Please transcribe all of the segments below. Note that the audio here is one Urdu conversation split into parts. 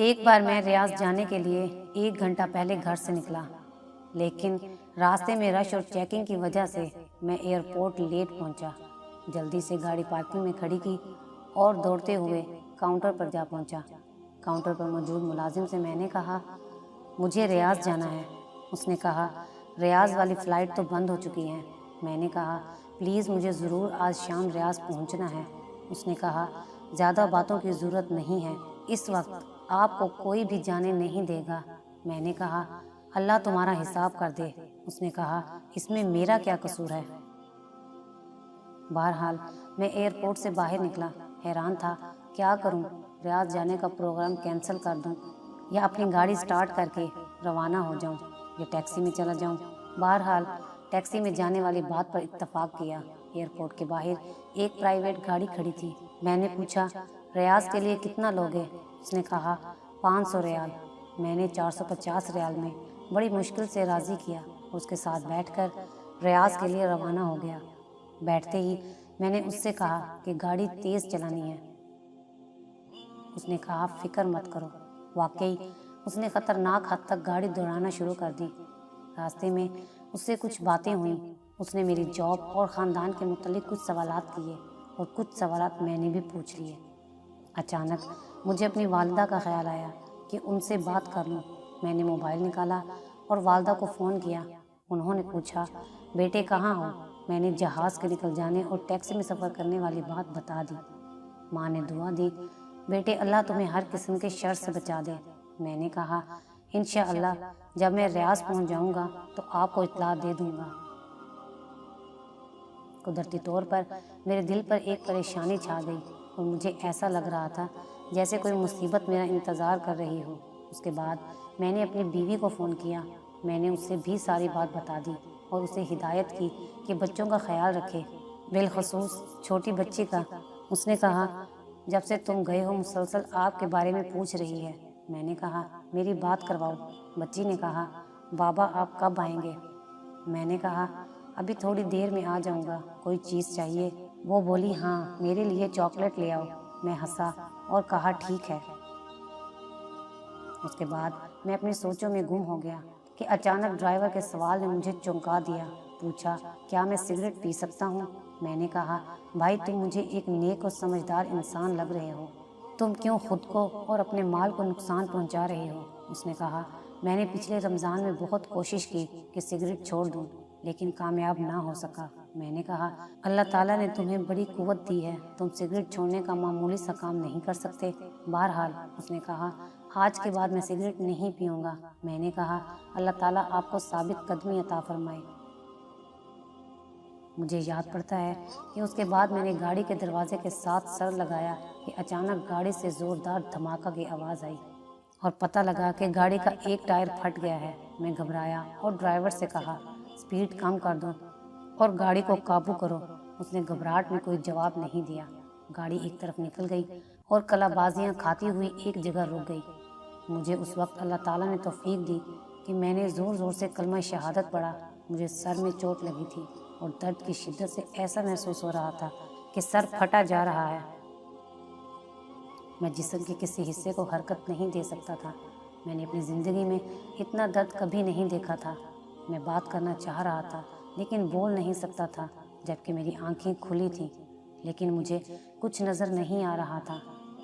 ایک بار میں ریاض جانے کے لیے 1 گھنٹہ پہلے گھر سے نکلا، لیکن راستے میں رش اور چیکنگ کی وجہ سے میں ایئرپورٹ لیٹ پہنچا۔ جلدی سے گاڑی پارکنگ میں کھڑی کی اور دوڑتے ہوئے کاؤنٹر پر جا پہنچا۔ کاؤنٹر پر موجود ملازم سے میں نے کہا، مجھے ریاض جانا ہے۔ اس نے کہا، ریاض والی فلائٹ تو بند ہو چکی ہے۔ میں نے کہا، پلیز مجھے ضرور آج شام ریاض پہنچنا ہے۔ اس نے کہا، زیادہ باتوں کی ضرورت نہیں ہے، اس وقت آپ کو کوئی بھی جانے نہیں دے گا۔ میں نے کہا، اللہ تمہارا حساب کر دے۔ اس نے کہا، اس میں میرا کیا قصور ہے؟ بہرحال میں ایئرپورٹ سے باہر نکلا، حیران تھا کیا کروں، ریاض جانے کا پروگرام کینسل کر دوں یا اپنی گاڑی سٹارٹ کر کے روانہ ہو جاؤں یا ٹیکسی میں چلا جاؤں۔ بہرحال ٹیکسی میں جانے والی بات پر اتفاق کیا۔ ایئرپورٹ کے باہر ایک پرائیویٹ گاڑی کھڑی تھی۔ میں نے پوچھا، ریاض کے لیے کتنا لوگے؟ اس نے کہا، 500 ریال۔ میں نے 450 ریال میں بڑی مشکل سے راضی کیا اور اس کے ساتھ بیٹھ کر ریاض کے لیے روانہ ہو گیا۔ بیٹھتے ہی میں نے اس سے کہا کہ گاڑی تیز چلانی ہے۔ اس نے کہا، فکر مت کرو۔ واقعی اس نے خطرناک حد تک گاڑی دوڑانا شروع کر دی۔ راستے میں اس سے کچھ باتیں ہوئیں۔ اس نے میری جاب اور خاندان کے متعلق کچھ سوالات کیے اور کچھ سوالات میں نے بھی پوچھ لیے۔ اچانک مجھے اپنی والدہ کا خیال آیا کہ ان سے بات کر لوں۔ میں نے موبائل نکالا اور والدہ کو فون کیا۔ انہوں نے پوچھا، بیٹے کہاں ہو؟ میں نے جہاز کے نکل جانے اور ٹیکسی میں سفر کرنے والی بات بتا دی۔ ماں نے دعا دی، بیٹے اللہ تمہیں ہر قسم کے شر سے بچا دے۔ میں نے کہا، انشاءاللہ جب میں ریاض پہنچ جاؤں گا تو آپ کو اطلاع دے دوں گا۔ قدرتی طور پر میرے دل پر ایک پریشانی چھا گئی اور مجھے ایسا لگ رہا تھا جیسے کوئی مصیبت میرا انتظار کر رہی ہو۔ اس کے بعد میں نے اپنی بیوی کو فون کیا۔ میں نے اس سے بھی ساری بات بتا دی اور اسے ہدایت کی کہ بچوں کا خیال رکھے، بالخصوص چھوٹی بچی کا۔ اس نے کہا، جب سے تم گئے ہو مسلسل آپ کے بارے میں پوچھ رہی ہے۔ میں نے کہا، میری بات کرواؤ۔ بچی نے کہا، بابا آپ کب آئیں گے؟ میں نے کہا، ابھی تھوڑی دیر میں آ جاؤں گا۔ کوئی چیز چاہیے؟ وہ بولی، ہاں میرے لیے چاکلیٹ لے آؤ۔ میں ہنسا اور کہا، ٹھیک ہے۔ اس کے بعد میں اپنی سوچوں میں گم ہو گیا کہ اچانک ڈرائیور کے سوال نے مجھے چونکا دیا۔ پوچھا، کیا میں سگریٹ پی سکتا ہوں؟ میں نے کہا، بھائی تم مجھے ایک نیک اور سمجھدار انسان لگ رہے ہو، تم کیوں خود کو اور اپنے مال کو نقصان پہنچا رہے ہو؟ اس نے کہا، میں نے پچھلے رمضان میں بہت کوشش کی کہ سگریٹ چھوڑ دوں، لیکن کامیاب نہ ہو سکا۔ میں نے کہا، اللہ تعالیٰ نے تمہیں بڑی قوت دی ہے، تم سگریٹ چھوڑنے کا معمولی سا کام نہیں کر سکتے۔ بہرحال اس نے کہا، آج کے بعد میں سگریٹ نہیں پیوں گا۔ میں نے کہا، اللہ تعالیٰ آپ کو ثابت قدمی عطا فرمائے۔ مجھے یاد پڑتا ہے کہ اس کے بعد میں نے گاڑی کے دروازے کے ساتھ سر لگایا کہ اچانک گاڑی سے زوردار دھماکہ کی آواز آئی اور پتہ لگا کہ گاڑی کا ایک ٹائر پھٹ گیا ہے۔ میں گھبرایا اور ڈرائیور سے کہا، سپیڈ کم کر دو اور گاڑی کو قابو کرو۔ اس نے گھبراہٹ میں کوئی جواب نہیں دیا۔ گاڑی ایک طرف نکل گئی اور کلا بازیاں کھاتی ہوئی ایک جگہ رک گئی۔ مجھے اس وقت اللہ تعالیٰ نے توفیق دی کہ میں نے زور زور سے کلمہ شہادت پڑھا۔ مجھے سر میں چوٹ لگی تھی اور درد کی شدت سے ایسا محسوس ہو رہا تھا کہ سر پھٹا جا رہا ہے۔ میں جسم کے کسی حصے کو حرکت نہیں دے سکتا تھا۔ میں نے اپنی زندگی میں اتنا درد کبھی نہیں دیکھا تھا۔ میں بات کرنا چاہ رہا تھا لیکن بول نہیں سکتا تھا، جبکہ میری آنکھیں کھلی تھیں، لیکن مجھے کچھ نظر نہیں آ رہا تھا۔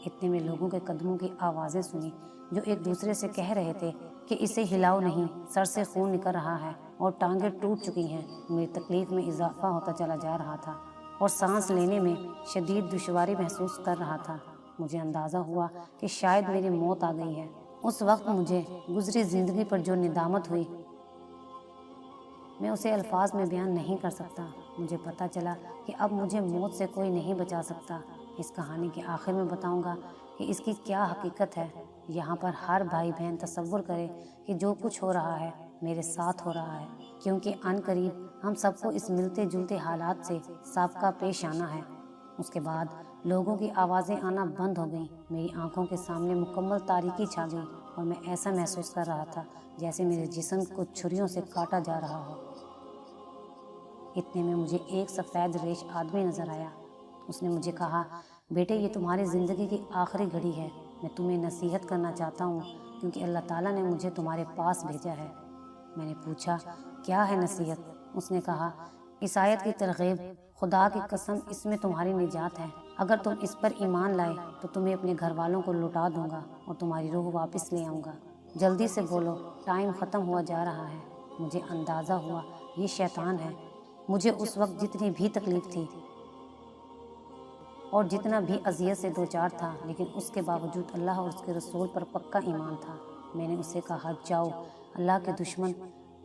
اتنے میں لوگوں کے قدموں کی آوازیں سنی جو ایک دوسرے سے کہہ رہے تھے کہ اسے ہلاؤ نہیں، سر سے خون نکل رہا ہے اور ٹانگیں ٹوٹ چکی ہیں۔ میری تکلیف میں اضافہ ہوتا چلا جا رہا تھا اور سانس لینے میں شدید دشواری محسوس کر رہا تھا۔ مجھے اندازہ ہوا کہ شاید میری موت آ گئی ہے۔ اس وقت مجھے گزری زندگی پر جو ندامت ہوئی، میں اسے الفاظ میں بیان نہیں کر سکتا۔ مجھے پتہ چلا کہ اب مجھے موت سے کوئی نہیں بچا سکتا۔ اس کہانی کے آخر میں بتاؤں گا کہ اس کی کیا حقیقت ہے۔ یہاں پر ہر بھائی بہن تصور کرے کہ جو کچھ ہو رہا ہے میرے ساتھ ہو رہا ہے، کیونکہ عن قریب ہم سب کو اس ملتے جلتے حالات سے سابقہ پیش آنا ہے۔ اس کے بعد لوگوں کی آوازیں آنا بند ہو گئیں۔ میری آنکھوں کے سامنے مکمل تاریکی چھا گئی اور میں ایسا محسوس کر رہا تھا جیسے میرے جسم کو چھریوں سے کاٹا جا رہا ہو۔ اتنے میں مجھے ایک سفید ریش آدمی نظر آیا۔ اس نے مجھے کہا، بیٹے یہ تمہاری زندگی کی آخری گھڑی ہے، میں تمہیں نصیحت کرنا چاہتا ہوں کیونکہ اللہ تعالیٰ نے مجھے تمہارے پاس بھیجا ہے۔ میں نے پوچھا کیا ہے نصیحت؟ اس نے کہا اس آیت کی ترغیب، خدا کی قسم اس میں تمہاری نجات ہے۔ اگر تم اس پر ایمان لائے تو تمہیں اپنے گھر والوں کو لوٹا دوں گا اور تمہاری روح واپس لے آؤں گا۔ جلدی سے بولو، ٹائم ختم ہوا جا رہا ہے۔ مجھے اندازہ ہوا یہ شیطان ہے۔ مجھے اس وقت جتنی بھی تکلیف تھی اور جتنا بھی اذیت سے دوچار تھا، لیکن اس کے باوجود اللہ اور اس کے رسول پر پکا ایمان تھا۔ میں نے اسے کہا جاؤ اللہ کے دشمن،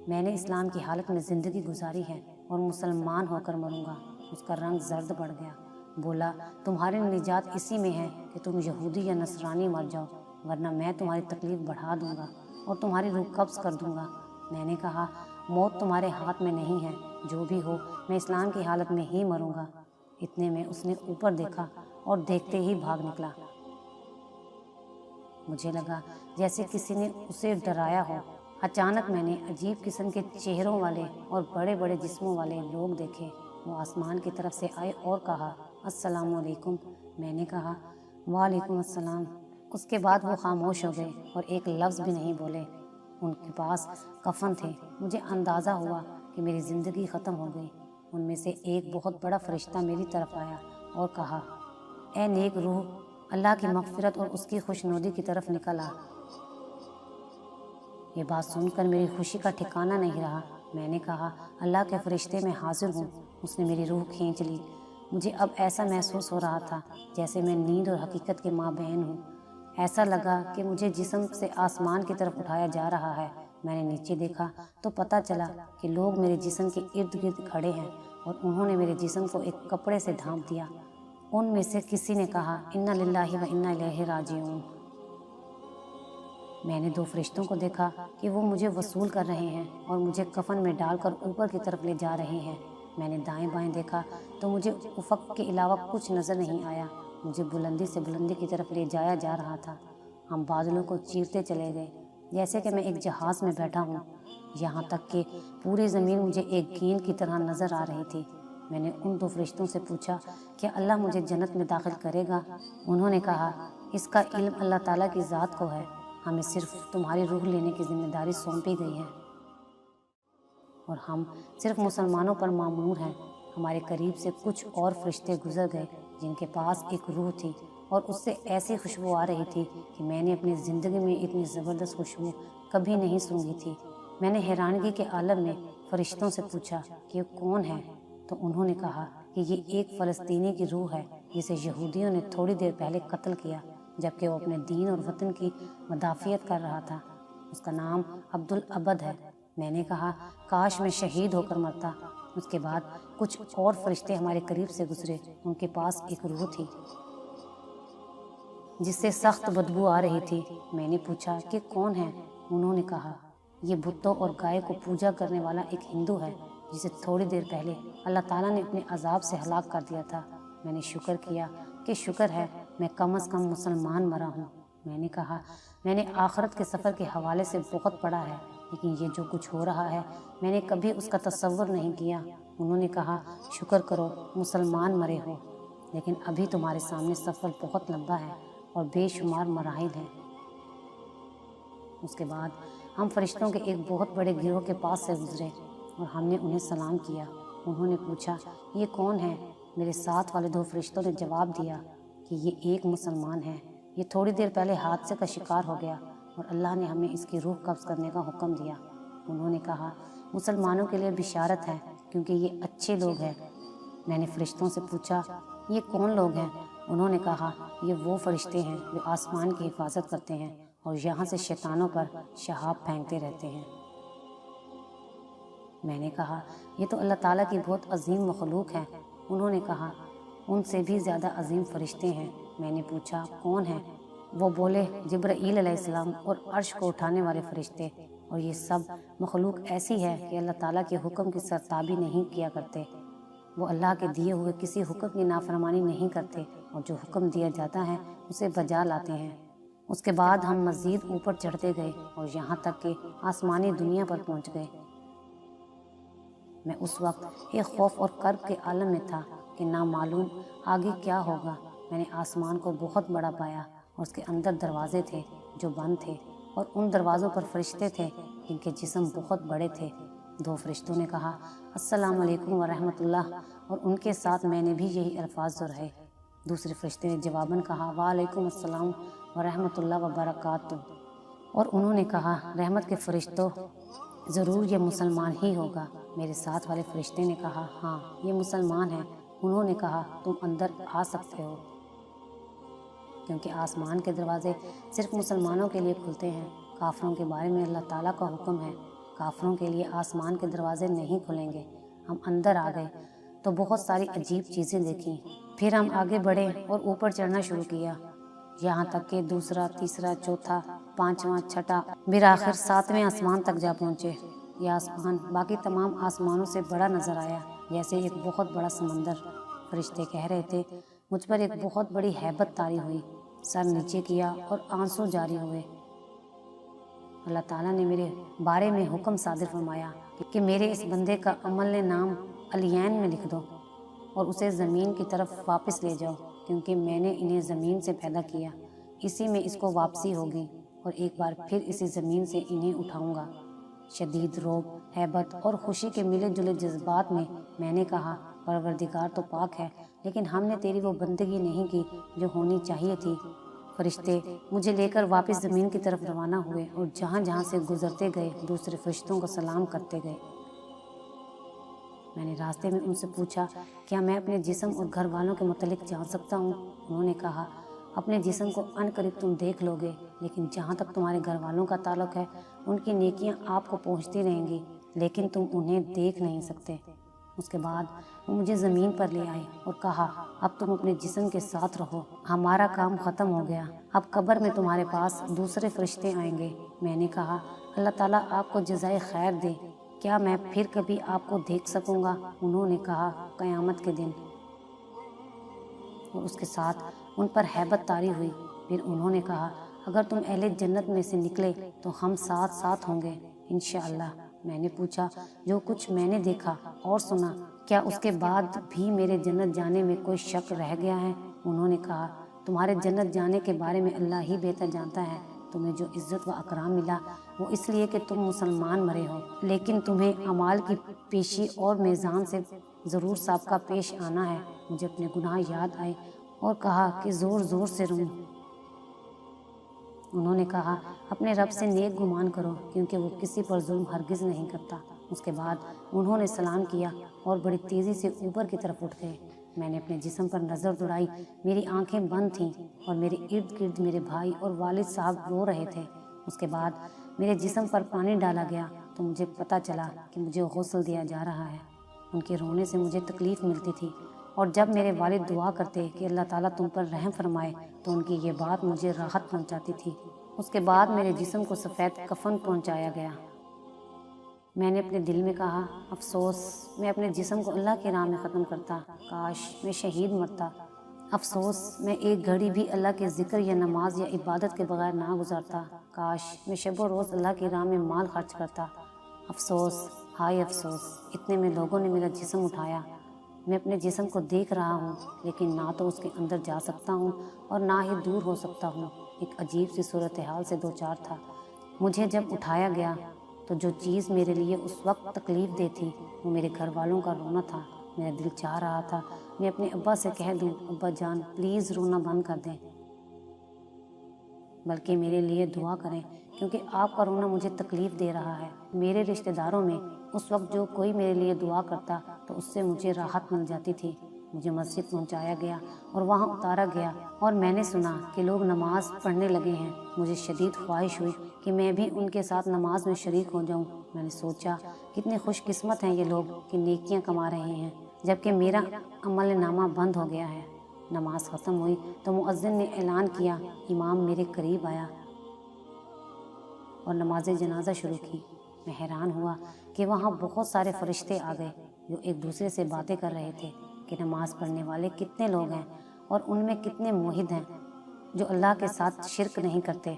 میں نے اسلام کی حالت میں زندگی گزاری ہے اور مسلمان ہو کر مروں گا۔ اس کا رنگ زرد بڑھ گیا۔ بولا تمہاری نجات اسی میں ہے کہ تم یہودی یا نصرانی مر جاؤ، ورنہ میں تمہاری تکلیف بڑھا دوں گا اور تمہاری روح قبض کر دوں گا۔ میں نے کہا موت تمہارے ہاتھ میں نہیں ہے، جو بھی ہو میں اسلام کی حالت میں ہی مروں گا۔ اتنے میں اس نے اوپر دیکھا اور دیکھتے ہی بھاگ نکلا۔ مجھے لگا جیسے کسی نے اسے ڈرایا ہو۔ اچانک میں نے عجیب قسم کے چہروں والے اور بڑے بڑے جسموں والے لوگ دیکھے۔ وہ آسمان کی طرف سے آئے اور کہا السلام علیکم۔ میں نے کہا وعلیکم السلام۔ اس کے بعد وہ خاموش ہو گئے اور ایک لفظ بھی نہیں بولے۔ ان کے پاس کفن تھے۔ مجھے اندازہ ہوا کہ میری زندگی ختم ہو گئی۔ ان میں سے ایک بہت بڑا فرشتہ میری طرف آیا اور کہا اے نیک روح، اللہ کی مغفرت اور اس کی خوشنودی کی طرف نکل آ۔ یہ بات سن کر میری خوشی کا ٹھکانہ نہیں رہا۔ میں نے کہا اللہ کے فرشتے میں حاضر ہوں۔ اس نے میری روح کھینچ لی۔ مجھے اب ایسا محسوس ہو رہا تھا جیسے میں نیند اور حقیقت کے مابین ہوں۔ ایسا لگا کہ مجھے جسم سے آسمان کی طرف اٹھایا جا رہا ہے۔ میں نے نیچے دیکھا تو پتہ چلا کہ لوگ میرے جسم کے ارد گرد کھڑے ہیں اور انہوں نے میرے جسم کو ایک کپڑے سے ڈھانپ دیا۔ ان میں سے کسی نے کہا انا للہ و انا الیہ راجعون۔ میں نے دو فرشتوں کو دیکھا کہ وہ مجھے وصول کر رہے ہیں اور مجھے کفن میں ڈال کر اوپر کی طرف لے جا رہے ہیں۔ میں نے دائیں بائیں دیکھا تو مجھے افق کے علاوہ کچھ نظر نہیں آیا۔ مجھے بلندی سے بلندی کی طرف لے جایا جا رہا تھا۔ ہم بادلوں کو چیرتے چلے گئے جیسے کہ میں ایک جہاز میں بیٹھا ہوں، یہاں تک کہ پوری زمین مجھے ایک گیند کی طرح نظر آ رہی تھی۔ میں نے ان دو فرشتوں سے پوچھا کیا اللہ مجھے جنت میں داخل کرے گا؟ انہوں نے کہا اس کا علم اللہ تعالیٰ کی ذات کو ہے، ہمیں صرف تمہاری روح لینے کی ذمہ داری سونپی گئی ہے اور ہم صرف مسلمانوں پر مامور ہیں۔ ہمارے قریب سے کچھ اور فرشتے گزر گئے جن کے پاس ایک روح تھی اور اس سے ایسی خوشبو آ رہی تھی کہ میں نے اپنی زندگی میں اتنی زبردست خوشبو کبھی نہیں سونگھی تھی۔ میں نے حیرانگی کے عالم میں فرشتوں سے پوچھا کہ یہ کون ہے؟ تو انہوں نے کہا کہ یہ ایک فلسطینی کی روح ہے جسے یہودیوں نے تھوڑی دیر پہلے قتل کیا جبکہ وہ اپنے دین اور وطن کی مدافعت کر رہا تھا۔ اس کا نام عبدالعبد ہے۔ میں نے کہا کاش میں شہید ہو کر مرتا۔ اس کے بعد کچھ اور فرشتے ہمارے قریب سے گزرے۔ ان کے پاس ایک روح تھی جس سے سخت بدبو آ رہی تھی۔ میں نے پوچھا کہ کون ہے؟ انہوں نے کہا یہ بتوں اور گائے کو پوجا کرنے والا ایک ہندو ہے جسے تھوڑی دیر پہلے اللہ تعالیٰ نے اپنے عذاب سے ہلاک کر دیا تھا۔ میں نے شکر کیا کہ شکر ہے میں کم از کم مسلمان مرا ہوں۔ میں نے کہا میں نے آخرت کے سفر کے حوالے سے بہت پڑھا ہے، لیکن یہ جو کچھ ہو رہا ہے میں نے کبھی اس کا تصور نہیں کیا۔ انہوں نے کہا شکر کرو مسلمان مرے ہو، لیکن ابھی تمہارے سامنے سفر بہت لمبا ہے اور بے شمار مراحل ہیں۔ اس کے بعد ہم فرشتوں کے ایک بہت بڑے گروہ کے پاس سے گزرے اور ہم نے انہیں سلام کیا۔ انہوں نے پوچھا یہ کون ہے؟ میرے ساتھ والے دو فرشتوں نے جواب دیا کہ یہ ایک مسلمان ہے، یہ تھوڑی دیر پہلے حادثے کا شکار ہو گیا اور اللہ نے ہمیں اس کی روح قبض کرنے کا حکم دیا۔ انہوں نے کہا مسلمانوں کے لیے بشارت ہے کیونکہ یہ اچھے لوگ ہیں۔ میں نے فرشتوں سے پوچھا یہ کون لوگ ہیں؟ انہوں نے کہا یہ وہ فرشتے ہیں جو آسمان کی حفاظت کرتے ہیں اور یہاں سے شیطانوں پر شہاب پھینکتے رہتے ہیں۔ میں نے کہا یہ تو اللہ تعالیٰ کی بہت عظیم مخلوق ہیں۔ انہوں نے کہا ان سے بھی زیادہ عظیم فرشتے ہیں۔ میں نے پوچھا کون ہیں؟ وہ بولے جبرائیل علیہ السلام اور عرش کو اٹھانے والے فرشتے، اور یہ سب مخلوق ایسی ہے کہ اللہ تعالیٰ کے حکم کی سرتابی نہیں کیا کرتے۔ وہ اللہ کے دیے ہوئے کسی حکم کی نافرمانی نہیں کرتے اور جو حکم دیا جاتا ہے اسے بجا لاتے ہیں۔ اس کے بعد ہم مزید اوپر چڑھتے گئے اور یہاں تک کہ آسمانی دنیا پر پہنچ گئے۔ میں اس وقت ایک خوف اور کرب کے عالم میں تھا کہ نامعلوم آگے کیا ہوگا۔ میں نے آسمان کو بہت بڑا پایا اور اس کے اندر دروازے تھے جو بند تھے، اور ان دروازوں پر فرشتے تھے جن کے جسم بہت بڑے تھے۔ 2 فرشتوں نے کہا السلام علیکم ورحمۃ اللہ، اور ان کے ساتھ میں نے بھی یہی الفاظ دہرائے۔ دوسرے فرشتے نے جواباً کہا وعلیکم السلام ورحمۃ اللہ وبرکاتہ، اور انہوں نے کہا رحمت کے فرشتوں، ضرور یہ مسلمان ہی ہوگا۔ میرے ساتھ والے فرشتے نے کہا ہاں یہ مسلمان ہے۔ انہوں نے کہا تم اندر آ سکتے ہو، کیونکہ آسمان کے دروازے صرف مسلمانوں کے لیے کھلتے ہیں۔ کافروں کے بارے میں اللہ تعالیٰ کا حکم ہے، کافروں کے لیے آسمان کے دروازے نہیں کھلیں گے۔ ہم اندر آ گئے تو بہت ساری عجیب چیزیں دیکھیں، پھر ہم آگے بڑھے اور اوپر چڑھنا شروع کیا، یہاں تک کہ دوسرا، تیسرا، چوتھا، پانچواں، چھٹا، بالآخر 7ویں آسمان تک جا پہنچے۔ یہ آسمان باقی تمام آسمانوں سے بڑا نظر آیا، جیسے ایک بہت بڑا سمندر۔ فرشتے کہہ رہے تھے مجھ پر ایک بہت بڑی ہیبت طاری ہوئی، سر نیچے کیا اور آنسو جاری ہوئے۔ اللہ تعالیٰ نے میرے بارے میں حکم صادر فرمایا کہ میرے اس بندے کا عمل نام علیین میں لکھ دو اور اسے زمین کی طرف واپس لے جاؤ، کیونکہ میں نے انہیں زمین سے پیدا کیا، اسی میں اس کو واپسی ہوگی، اور ایک بار پھر اسی زمین سے انہیں اٹھاؤں گا۔ شدید رعب، ہیبت اور خوشی کے ملے جلے جذبات میں نے کہا پروردگار تو پاک ہے، لیکن ہم نے تیری وہ بندگی نہیں کی جو ہونی چاہیے تھی۔ فرشتے مجھے لے کر واپس زمین کی طرف روانہ ہوئے، اور جہاں جہاں سے گزرتے گئے دوسرے فرشتوں کو سلام کرتے گئے۔ میں نے راستے میں ان سے پوچھا کیا میں اپنے جسم اور گھر والوں کے متعلق جان سکتا ہوں؟ انہوں نے کہا اپنے جسم کو عنقریب تم دیکھ لو گے، لیکن جہاں تک تمہارے گھر والوں کا تعلق ہے ان کی نیکیاں آپ کو پہنچتی رہیں گی، لیکن تم انہیں دیکھ نہیں سکتے۔ اس کے بعد وہ مجھے زمین پر لے آئے اور کہا اب تم اپنے جسم کے ساتھ رہو، ہمارا کام ختم ہو گیا، اب قبر میں تمہارے پاس دوسرے فرشتے آئیں گے۔ میں نے کہا اللہ تعالیٰ آپ کو جزائے خیر دے، کیا میں پھر کبھی آپ کو دیکھ سکوں گا؟ انہوں نے کہا قیامت کے دن، اور اس کے ساتھ ان پر ہیبت طاری ہوئی۔ پھر انہوں نے کہا اگر تم اہل جنت میں سے نکلے تو ہم ساتھ ساتھ ہوں گے انشاءاللہ۔ میں نے پوچھا جو کچھ میں نے دیکھا اور سنا کیا اس کے بعد بھی میرے جنت جانے میں کوئی شک رہ گیا ہے؟ انہوں نے کہا تمہارے جنت جانے کے بارے میں اللہ ہی بہتر جانتا ہے۔ تمہیں جو عزت و اکرام ملا وہ اس لیے کہ تم مسلمان مرے ہو، لیکن تمہیں اعمال کی پیشی اور میزان سے ضرور سابقہ پیش آنا ہے۔ مجھے اپنے گناہ یاد آئے اور کہا کہ زور زور سے روں۔ انہوں نے کہا اپنے رب سے نیک گمان کرو، کیونکہ وہ کسی پر ظلم ہرگز نہیں کرتا۔ اس کے بعد انہوں نے سلام کیا اور بڑی تیزی سے اوپر کی طرف اٹھ گئے۔ میں نے اپنے جسم پر نظر دوڑائی، میری آنکھیں بند تھیں اور میرے ارد گرد میرے بھائی اور والد صاحب رو رہے تھے۔ اس کے بعد میرے جسم پر پانی ڈالا گیا تو مجھے پتہ چلا کہ مجھے غسل دیا جا رہا ہے۔ ان کے رونے سے مجھے تکلیف ملتی تھی، اور جب میرے والد دعا کرتے کہ اللہ تعالیٰ تم پر رحم فرمائے تو ان کی یہ بات مجھے راحت پہنچاتی تھی۔ اس کے بعد میرے جسم کو سفید کفن پہنچایا گیا۔ میں نے اپنے دل میں کہا افسوس میں اپنے جسم کو اللہ کی راہ میں ختم کرتا، کاش میں شہید مرتا، افسوس میں ایک گھڑی بھی اللہ کے ذکر یا نماز یا عبادت کے بغیر نہ گزارتا، کاش میں شب و روز اللہ کی راہ میں مال خرچ کرتا، افسوس ہائے افسوس۔ اتنے میں لوگوں نے میرا جسم اٹھایا۔ میں اپنے جسم کو دیکھ رہا ہوں، لیکن نہ تو اس کے اندر جا سکتا ہوں اور نہ ہی دور ہو سکتا ہوں۔ ایک عجیب سی صورتحال سے دوچار تھا۔ مجھے جب اٹھایا گیا تو جو چیز میرے لیے اس وقت تکلیف دہ تھی وہ میرے گھر والوں کا رونا تھا۔ میرا دل چاہ رہا تھا میں اپنے ابا سے کہہ دوں ابا جان پلیز رونا بند کر دیں، بلکہ میرے لیے دعا کریں، کیونکہ آپ کا رونا مجھے تکلیف دے رہا ہے۔ میرے رشتہ داروں میں اس وقت جو کوئی میرے لیے دعا کرتا تو اس سے مجھے راحت مل جاتی تھی۔ مجھے مسجد پہنچایا گیا اور وہاں اتارا گیا، اور میں نے سنا کہ لوگ نماز پڑھنے لگے ہیں۔ مجھے شدید خواہش ہوئی کہ میں بھی ان کے ساتھ نماز میں شریک ہو جاؤں۔ میں نے سوچا کتنے خوش قسمت ہیں یہ لوگ کہ نیکیاں کما رہے ہیں، جبکہ میرا عمل نامہ بند ہو گیا ہے۔ نماز ختم ہوئی تو مؤذن نے اعلان کیا، امام میرے قریب آیا اور نماز جنازہ شروع کی۔ میں حیران ہوا کہ وہاں بہت سارے فرشتے آ گئے جو ایک دوسرے سے باتیں کر رہے تھے کہ نماز پڑھنے والے کتنے لوگ ہیں اور ان میں کتنے موحد ہیں جو اللہ کے ساتھ شرک نہیں کرتے۔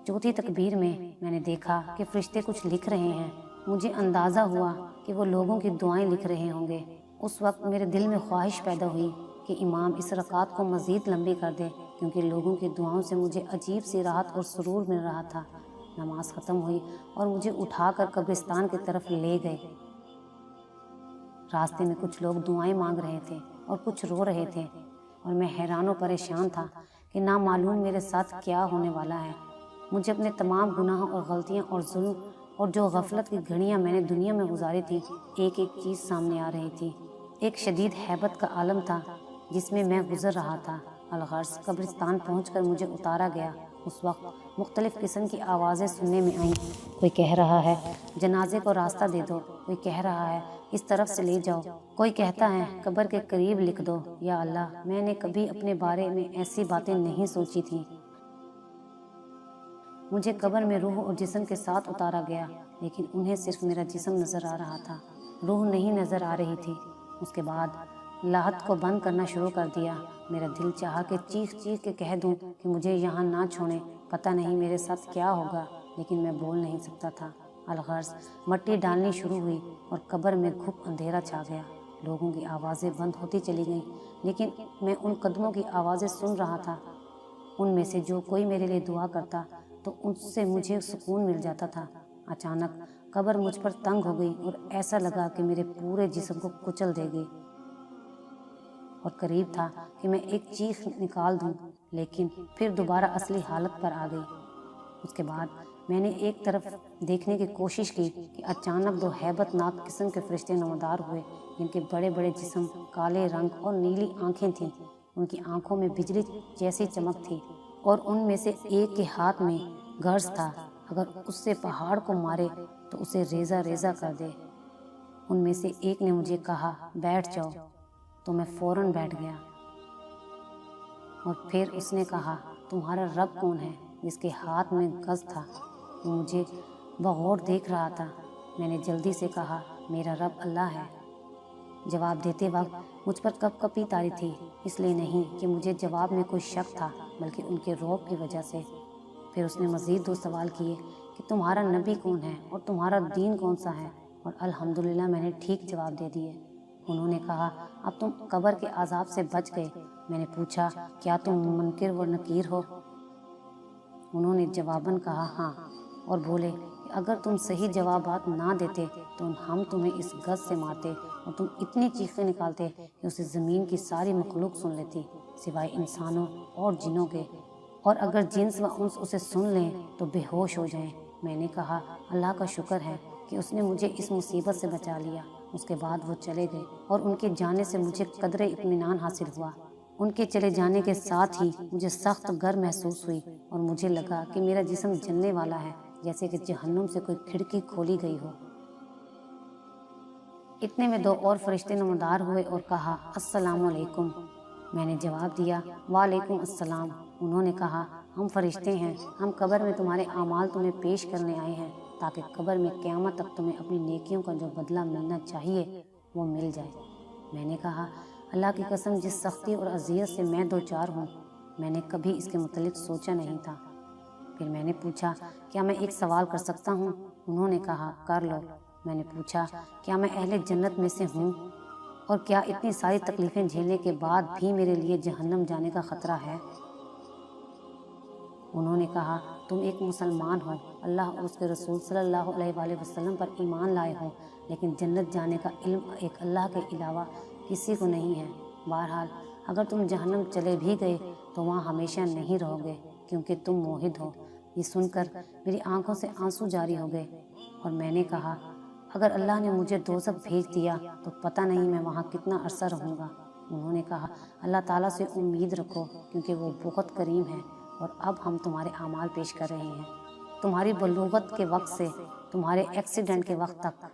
چوتھی تکبیر میں نے دیکھا کہ فرشتے کچھ لکھ رہے ہیں۔ مجھے اندازہ ہوا کہ وہ لوگوں کی دعائیں لکھ رہے ہوں گے۔ اس وقت میرے دل میں خواہش پیدا ہوئی کہ امام اس رکعت کو مزید لمبی کر دے کیونکہ لوگوں کی دعاؤں سے مجھے عجیب سی راحت اور سرور مل رہا تھا۔ نماز ختم ہوئی اور مجھے اٹھا کر قبرستان کی طرف لے گئے۔ راستے میں کچھ لوگ دعائیں مانگ رہے تھے اور کچھ رو رہے تھے، اور میں حیران و پریشان تھا کہ نامعلوم میرے ساتھ کیا ہونے والا ہے۔ مجھے اپنے تمام گناہوں اور غلطیاں اور ظلم اور جو غفلت کی گھڑیاں میں نے دنیا میں گزاری تھی، ایک ایک چیز سامنے آ رہی تھی۔ ایک شدید ہیبت کا عالم تھا جس میں میں گزر رہا تھا۔ الغرض قبرستان پہنچ کر مجھے اتارا گیا۔ اس وقت مختلف قسم کی آوازیں سننے میں آئیں۔ کوئی کہہ رہا ہے جنازے کو راستہ دے دو، کوئی کہہ رہا ہے اس طرف سے لے جاؤ، کوئی کہتا ہے قبر کے قریب لکھ دو۔ یا اللہ، میں نے کبھی اپنے بارے میں ایسی باتیں نہیں سوچی تھیں۔ مجھے قبر میں روح اور جسم کے ساتھ اتارا گیا، لیکن انہیں صرف میرا جسم نظر آ رہا تھا، روح نہیں نظر آ رہی تھی۔ اس کے بعد لاحت کو بند کرنا شروع کر دیا۔ میرا دل چاہا کہ چیخ چیخ کے کہہ دوں کہ مجھے یہاں نہ چھوڑیں، پتہ نہیں میرے ساتھ کیا ہوگا، لیکن میں بول نہیں سکتا تھا۔ الغرض مٹی ڈالنی شروع ہوئی اور قبر میں گھپ اندھیرا چھا گیا۔ لوگوں کی آوازیں بند ہوتی چلی گئیں، لیکن میں ان قدموں کی آوازیں سن رہا تھا۔ ان میں سے جو کوئی میرے لیے دعا کرتا تو اس سے مجھے سکون مل جاتا تھا۔ اچانک قبر مجھ پر تنگ ہو گئی اور ایسا لگا کہ میرے پورے جسم کو کچل دے گی، اور قریب تھا کہ میں ایک چیخ نکال دوں، لیکن پھر دوبارہ اصلی حالت پر آ گئی۔ اس کے بعد میں نے ایک طرف دیکھنے کی کوشش کی کہ اچانک دو ہیبت ناک قسم کے فرشتے نمودار ہوئے، جن کے بڑے بڑے جسم، کالے رنگ اور نیلی آنکھیں تھیں۔ ان کی آنکھوں میں بجلی جیسی چمک تھی، اور ان میں سے ایک کے ہاتھ میں گرز تھا، اگر اس سے پہاڑ کو مارے تو اسے ریزہ ریزہ کر دے۔ ان میں سے ایک نے مجھے کہا بیٹھ جاؤ، تو میں فوراً بیٹھ گیا۔ اور پھر اس نے کہا تمہارا رب کون ہے؟ جس کے ہاتھ میں گز تھا وہ مجھے بغور دیکھ رہا تھا۔ میں نے جلدی سے کہا میرا رب اللہ ہے۔ جواب دیتے وقت مجھ پر کپ کپی طاری تھی، اس لیے نہیں کہ مجھے جواب میں کوئی شک تھا، بلکہ ان کے رعب کی وجہ سے۔ پھر اس نے مزید 2 سوال کیے کہ تمہارا نبی کون ہے اور تمہارا دین کون سا ہے، اور الحمدللہ میں نے ٹھیک جواب دے دیے۔ انہوں نے کہا اب تم قبر کے عذاب سے بچ گئے۔ میں نے پوچھا کیا تم منکر و نکیر ہو؟ انہوں نے جواباً کہا ہاں، اور بولے کہ اگر تم صحیح جوابات نہ دیتے تو ہم تمہیں اس گز سے مارتے اور تم اتنی چیخیں نکالتے کہ اسے زمین کی ساری مخلوق سن لیتی سوائے انسانوں اور جنوں کے، اور اگر جنس و انس اسے سن لیں تو بے ہوش ہو جائیں۔ میں نے کہا اللہ کا شکر ہے کہ اس نے مجھے اس مصیبت سے بچا لیا۔ اس کے بعد وہ چلے گئے اور ان کے جانے سے مجھے قدرے اطمینان حاصل ہوا۔ ان کے چلے جانے کے ساتھ ہی مجھے سخت گرم محسوس ہوئی، اور مجھے لگا کہ میرا جسم جلنے والا ہے، جیسے کہ جہنم سے کوئی کھڑکی کھولی گئی ہو۔ اتنے میں 2 اور فرشتے نمودار ہوئے اور کہا السلام علیکم۔ میں نے جواب دیا وعلیکم السلام۔ انہوں نے کہا ہم فرشتے ہیں، ہم قبر میں تمہارے اعمال تمہیں پیش کرنے آئے ہیں، تاکہ قبر میں قیامت تک تمہیں اپنی نیکیوں کا جو بدلہ ملنا چاہیے وہ مل جائے۔ میں نے کہا اللہ کی قسم جس سختی اور اذیت سے میں دوچار ہوں، میں نے کبھی اس کے متعلق سوچا نہیں تھا۔ پھر میں نے پوچھا کیا میں ایک سوال کر سکتا ہوں؟ انہوں نے کہا کر لو۔ میں نے پوچھا کیا میں اہل جنت میں سے ہوں، اور کیا اتنی ساری تکلیفیں جھیلنے کے بعد بھی میرے لیے جہنم جانے کا خطرہ ہے؟ انہوں نے کہا تم ایک مسلمان ہو، اللہ اور اس کے رسول صلی اللہ علیہ وآلہ وسلم پر ایمان لائے ہو، لیکن جنت جانے کا علم ایک اللہ کے علاوہ کسی کو نہیں ہے۔ بہرحال اگر تم جہنم چلے بھی گئے تو وہاں ہمیشہ نہیں رہو گے، کیونکہ تم موحد ہو۔ یہ سن کر میری آنکھوں سے آنسو جاری ہو گئے، اور میں نے کہا اگر اللہ نے مجھے دوزخ بھیج دیا تو پتہ نہیں میں وہاں کتنا عرصہ رہوں گا۔ انہوں نے کہا اللہ تعالیٰ سے امید رکھو، کیونکہ وہ بہت کریم ہے، اور اب ہم تمہارے اعمال پیش کر رہے ہیں، تمہاری بلوغت کے وقت سے تمہارے ایکسیڈنٹ کے وقت تک۔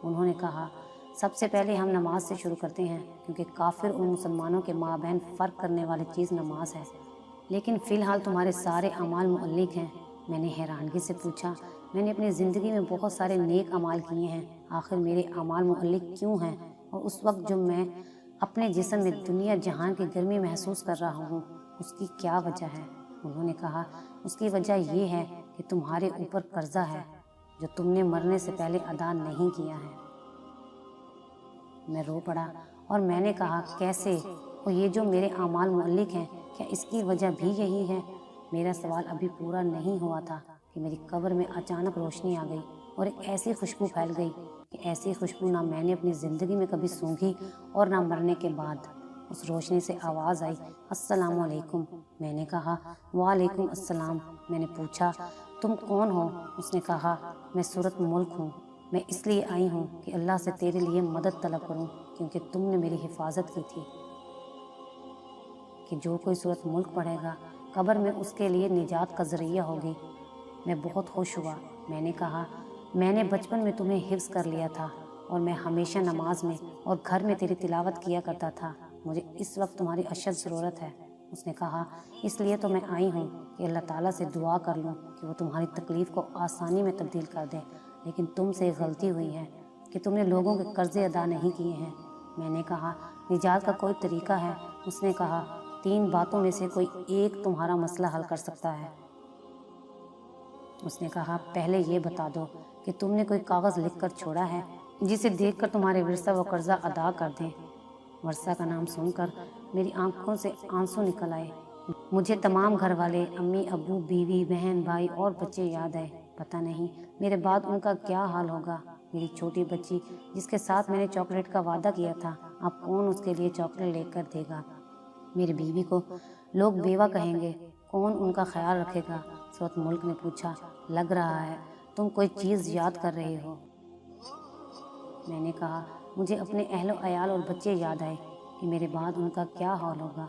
انہوں نے کہا سب سے پہلے ہم نماز سے شروع کرتے ہیں، کیونکہ کافر اور مسلمانوں کے مابین فرق کرنے والی چیز نماز ہے، لیکن فی الحال تمہارے سارے اعمال معلق ہیں۔ میں نے حیرانگی سے پوچھا میں نے اپنی زندگی میں بہت سارے نیک اعمال کیے ہیں، آخر میرے اعمال معلق کیوں ہیں؟ اور اس وقت جو میں اپنے جسم میں دنیا جہان کی گرمی محسوس کر رہا ہوں، اس کی کیا وجہ ہے؟ انہوں نے کہا اس کی وجہ یہ ہے کہ تمہارے اوپر قرضہ ہے جو تم نے مرنے سے پہلے ادا نہیں کیا ہے۔ میں رو پڑا اور میں نے کہا کیسے؟ اور یہ جو میرے اعمال معلق ہیں، کیا اس کی وجہ بھی یہی ہے؟ میرا سوال ابھی پورا نہیں ہوا تھا کہ میری قبر میں اچانک روشنی آ گئی اور ایک ایسی خوشبو پھیل گئی کہ ایسی خوشبو نہ میں نے اپنی زندگی میں کبھی سونگھی اور نہ مرنے کے بعد۔ اس روشنی سے آواز آئی، السلام علیکم۔ میں نے کہا، وعلیکم السلام۔ میں نے پوچھا، تم کون ہو؟ اس نے کہا، میں سورۃ ملک ہوں۔ میں اس لیے آئی ہوں کہ اللہ سے تیرے لیے مدد طلب کروں، کیونکہ تم نے میری حفاظت کی تھی کہ جو کوئی سورۃ ملک پڑھے گا قبر میں اس کے لیے نجات کا ذریعہ ہوگی۔ میں بہت خوش ہوا۔ میں نے کہا، میں نے بچپن میں تمہیں حفظ کر لیا تھا اور میں ہمیشہ نماز میں اور گھر میں تیری تلاوت کیا کرتا تھا۔ مجھے اس وقت تمہاری اشد ضرورت ہے۔ اس نے کہا، اس لیے تو میں آئی ہوں کہ اللہ تعالیٰ سے دعا کر لوں کہ وہ تمہاری تکلیف کو آسانی میں تبدیل کر دے، لیکن تم سے ایک غلطی ہوئی ہے کہ تم نے لوگوں کے قرضے ادا نہیں کیے ہیں۔ میں نے کہا، نجات کا کوئی طریقہ ہے؟ اس نے کہا، 3 باتوں میں سے کوئی ایک تمہارا مسئلہ حل کر سکتا ہے۔ اس نے کہا، پہلے یہ بتا دو کہ تم نے کوئی کاغذ لکھ کر چھوڑا ہے جسے دیکھ کر تمہارے ورثہ وہ قرضہ ادا کر دیں۔ ورثہ کا نام سن کر میری آنکھوں سے آنسو نکل آئے۔ مجھے تمام گھر والے، امی ابو، بیوی، بہن، بھائی اور بچے یاد آئے۔ پتہ نہیں میرے بعد ان کا کیا حال ہوگا۔ میری چھوٹی بچی جس کے ساتھ میں نے چاکلیٹ کا وعدہ کیا تھا، اب کون اس کے لیے چاکلیٹ لے کر دے گا؟ میری بیوی کو لوگ بیوہ کہیں گے، کون ان کا خیال رکھے گا؟ سورۃ ملک نے پوچھا، لگ رہا ہے تم کوئی چیز یاد کر رہے ہو۔ میں نے کہا، مجھے اپنے اہل و عیال اور بچے یاد آئے کہ میرے بعد ان کا کیا حال ہوگا۔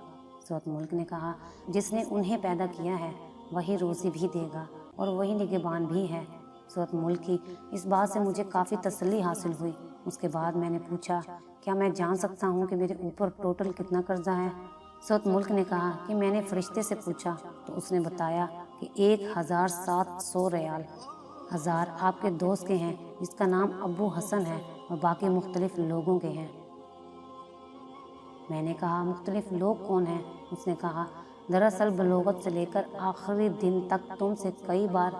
سورۃ ملک نے کہا، جس نے انہیں پیدا کیا ہے وہی روزی بھی دے گا اور وہی نگہبان بھی ہے۔ سورۃ ملک کی اس بات سے مجھے کافی تسلی حاصل ہوئی۔ اس کے بعد میں نے پوچھا، کیا میں جان سکتا ہوں کہ میرے اوپر ٹوٹل کتنا قرضہ ہے؟ سورۃ ملک نے کہا کہ میں نے فرشتے سے پوچھا تو اس نے بتایا کہ 1700 ریال۔ 1000 آپ کے دوست کے ہیں جس کا نام ابو حسن ہے اور باقی مختلف لوگوں کے ہیں۔ میں نے کہا، مختلف لوگ کون ہیں؟ اس نے کہا، دراصل بلوغت سے لے کر آخری دن تک تم سے کئی بار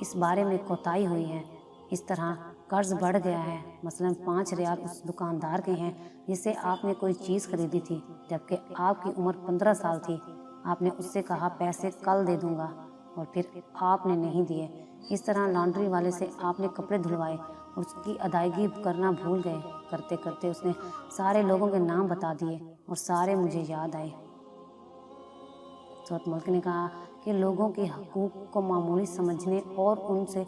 اس بارے میں کوتاہی ہوئی ہے۔ اس طرح قرض بڑھ گیا ہے۔ مثلا 5 ریال اس دکاندار کے ہیں جس سے آپ نے کوئی چیز خریدی تھی جبکہ آپ کی عمر 15 سال تھی۔ آپ نے اس سے کہا پیسے کل دے دوں گا اور پھر آپ نے نہیں دیے۔ اس طرح لانڈری والے سے آپ نے کپڑے دھلوائے اور اس کی ادائیگی کرنا بھول گئے۔ کرتے کرتے اس نے سارے لوگوں کے نام بتا دیے اور سارے مجھے یاد آئے۔ سورۃ ملک نے کہا کہ لوگوں کے حقوق کو معمولی سمجھنے اور ان سے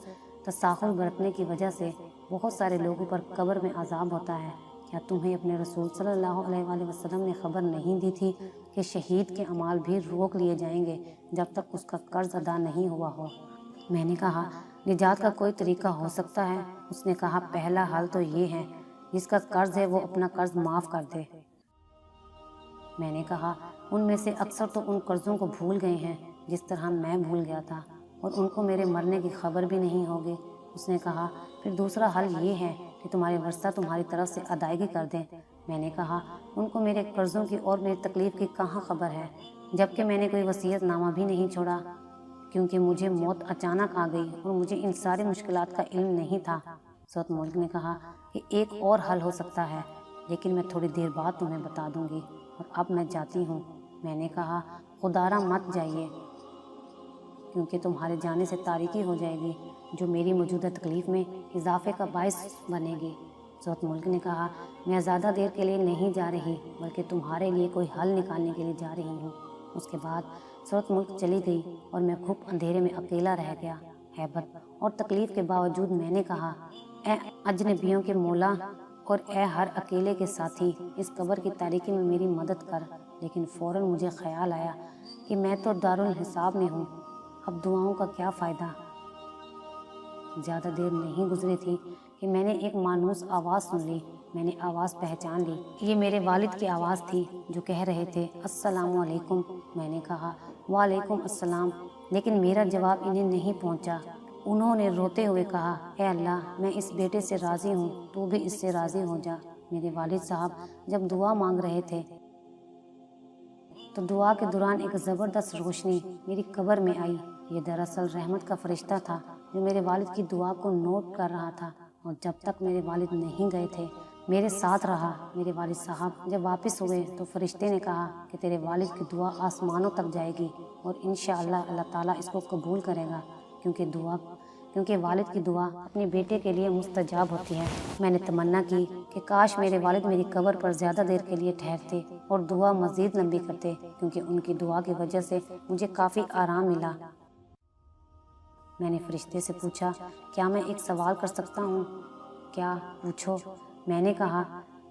تساہل برتنے کی وجہ سے بہت سارے لوگوں پر قبر میں عذاب ہوتا ہے۔ کیا تمہیں اپنے رسول صلی اللہ علیہ وآلہ وسلم نے خبر نہیں دی تھی کہ شہید کے اعمال بھی روک لیے جائیں گے جب تک اس کا قرض ادا نہیں ہوا ہو؟ میں نے کہا، نجات کا کوئی طریقہ ہو سکتا ہے؟ اس نے کہا، پہلا حل تو یہ ہے جس کا قرض ہے وہ اپنا قرض معاف کر دے۔ میں نے کہا، ان میں سے اکثر تو ان قرضوں کو بھول گئے ہیں جس طرح میں بھول گیا تھا، اور ان کو میرے مرنے کی خبر بھی نہیں ہوگی۔ اس نے کہا، پھر دوسرا حل یہ ہے کہ تمہارے ورثہ تمہاری طرف سے ادائیگی کر دیں۔ میں نے کہا، ان کو میرے قرضوں کی اور میری تکلیف کی کہاں خبر ہے، جبکہ میں نے کوئی وصیت نامہ بھی نہیں چھوڑا، کیونکہ مجھے موت اچانک آ گئی اور مجھے ان ساری مشکلات کا علم نہیں تھا۔ سورۃ ملک نے کہا کہ ایک اور حل ہو سکتا ہے، لیکن میں تھوڑی دیر بعد تمہیں بتا دوں گی، اور اب میں جاتی ہوں۔ میں نے کہا، خدارا مت جائیے، کیونکہ تمہارے جانے سے تاریکی ہو جائے گی جو میری موجودہ تکلیف میں اضافے کا باعث بنے گی۔ سورۃ ملک نے کہا، میں زیادہ دیر کے لیے نہیں جا رہی بلکہ تمہارے لیے کوئی حل نکالنے کے لیے جا رہی ہوں۔ اس کے بعد سورۃ ملک چلی گئی اور میں گھپ اندھیرے میں اکیلا رہ گیا۔ ہیبت اور تکلیف کے باوجود میں نے کہا، اے اجنبیوں کے مولا اور اے ہر اکیلے کے ساتھی، اس قبر کی تاریکی میں میری مدد کر۔ لیکن فوراً مجھے خیال آیا کہ میں تو دارالحساب میں ہوں، اب دعاؤں کا کیا فائدہ؟ زیادہ دیر نہیں گزری تھی کہ میں نے ایک مانوس آواز سن لی۔ میں نے آواز پہچان لی، یہ میرے والد کی آواز تھی جو کہہ رہے تھے، السلام علیکم۔ میں نے کہا، وعلیکم السلام، لیکن میرا جواب انہیں نہیں پہنچا۔ انہوں نے روتے ہوئے کہا، اے اللہ، میں اس بیٹے سے راضی ہوں، تو بھی اس سے راضی ہو جا۔ میرے والد صاحب جب دعا مانگ رہے تھے تو دعا کے دوران ایک زبردست روشنی میری قبر میں آئی۔ یہ دراصل رحمت کا فرشتہ تھا جو میرے والد کی دعا کو نوٹ کر رہا تھا، اور جب تک میرے والد نہیں گئے تھے میرے ساتھ رہا۔ میرے والد صاحب جب واپس ہوئے تو فرشتے نے کہا کہ تیرے والد کی دعا آسمانوں تک جائے گی اور انشاءاللہ اللہ تعالیٰ اس کو قبول کرے گا، کیونکہ والد کی دعا اپنے بیٹے کے لیے مستجاب ہوتی ہے۔ میں نے تمنا کی کہ کاش میرے والد میری قبر پر زیادہ دیر کے لیے ٹھہرتے اور دعا مزید لمبی کرتے، کیونکہ ان کی دعا کی وجہ سے مجھے کافی آرام ملا۔ میں نے فرشتے سے پوچھا، کیا میں ایک سوال کر سکتا ہوں؟ کیا؟ پوچھو۔ میں نے کہا،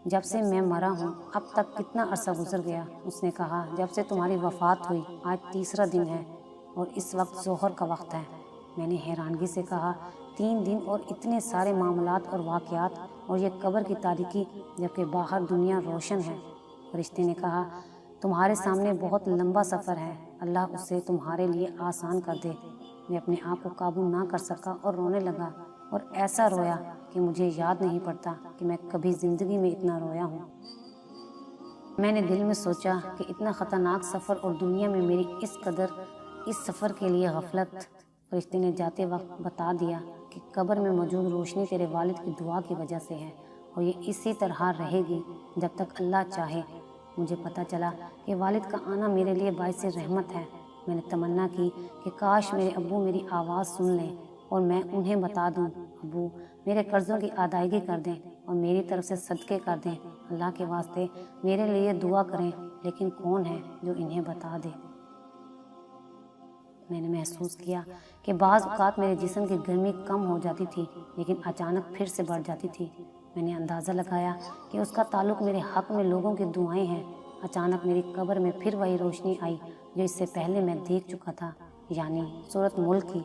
جب سے میں مرا ہوں اب تک کتنا عرصہ گزر گیا؟ اس نے کہا، جب سے تمہاری وفات ہوئی آج تیسرا دن ہے اور اس وقت ظہر کا وقت ہے۔ میں نے حیرانگی سے کہا، 3 دن اور اتنے سارے معاملات اور واقعات اور یہ قبر کی تاریکی جبکہ باہر دنیا روشن ہے۔ فرشتے نے کہا، تمہارے سامنے بہت لمبا سفر ہے، اللہ اسے تمہارے لیے آسان کر دے۔ میں اپنے آپ کو قابو نہ کر سکا اور رونے لگا اور ایسا رویا کہ مجھے یاد نہیں پڑتا کہ میں کبھی زندگی میں اتنا رویا ہوں۔ میں نے دل میں سوچا کہ اتنا خطرناک سفر اور دنیا میں میری اس سفر کے لیے غفلت۔ فرشتے نے جاتے وقت بتا دیا کہ قبر میں موجود روشنی تیرے والد کی دعا کی وجہ سے ہے اور یہ اسی طرح رہے گی جب تک اللہ چاہے۔ مجھے پتہ چلا کہ والد کا آنا میرے لیے باعث رحمت ہے۔ میں نے تمنا کی کہ کاش میرے ابو میری آواز سن لیں اور میں انہیں بتا دوں، ابو میرے قرضوں کی ادائیگی کر دیں اور میری طرف سے صدقے کر دیں، اللہ کے واسطے میرے لیے دعا کریں، لیکن کون ہے جو انہیں بتا دے؟ میں نے محسوس کیا کہ بعض اوقات میرے جسم کی گرمی کم ہو جاتی تھی لیکن اچانک پھر سے بڑھ جاتی تھی۔ میں نے اندازہ لگایا کہ اس کا تعلق میرے حق میں لوگوں کی دعائیں ہیں۔ اچانک میری قبر میں پھر وہی روشنی آئی جو اس سے پہلے میں دیکھ چکا تھا، یعنی سورۃ ملک کی۔